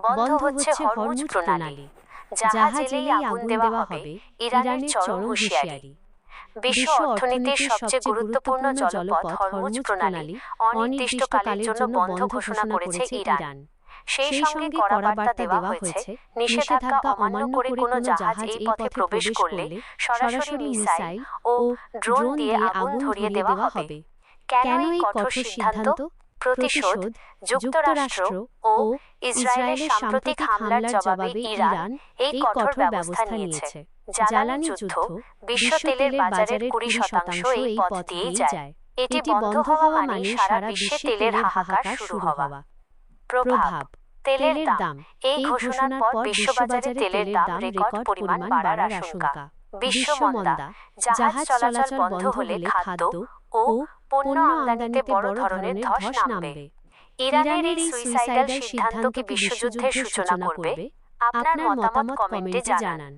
বন্ধ হচ্ছে হরমুজ প্রণালী। জাহাজ এলেই আগুন দেওয়া হবে, ইরানের চরম হুঁশিয়ারি। বিশ্ব অর্থনীতির সবচেয়ে গুরুত্বপূর্ণ জলপথ হরমুজ প্রণালী অনির্দিষ্টকালের জন্য বন্ধ ঘোষণা করেছে ইরান। সেই সঙ্গে কড়া বার্তা দেওয়া হয়েছে, নিষেধাজ্ঞা অমান্য করে কোনো জাহাজ এই পথে প্রবেশ করলে সরাসরি মিসাইল ও ড্রোন দিয়ে আগুন ধরিয়ে দেওয়া হবে। কেন এই কঠোর সিদ্ধান্ত? প্রতিশোধ। যুক্তরাষ্ট্র ও ইসরায়েলের সাম্প্রতিক হামলার জবাবে ইরান এই কঠোর ব্যবস্থা নিয়েছে। জ্বালানি যুদ্ধ, বিশ্ব তেলের বাজারের 20% এই পথ দিয়েই যায়। এটি বন্ধ হওয়া মানে সারা বিশ্বে তেলের হাহাকার শুরু হওয়া। প্রভাব: তেলের দাম। এই ঘোষণার পর বিশ্ববাজারে তেলের দাম রেকর্ড পরিমাণ বাড়ার আশঙ্কা। বিশ্ব মন্দা। জাহাজ চলাচল বন্ধ হলে খাদ্য ও পণ্য আমদানিতে বড় ধরনের ধস নামবে। ইরানের এই সুইসাইডাল সিদ্ধান্ত কি বিশ্বযুদ্ধের সূচনা করবে? আপনার মতামত কমেন্টে জানান।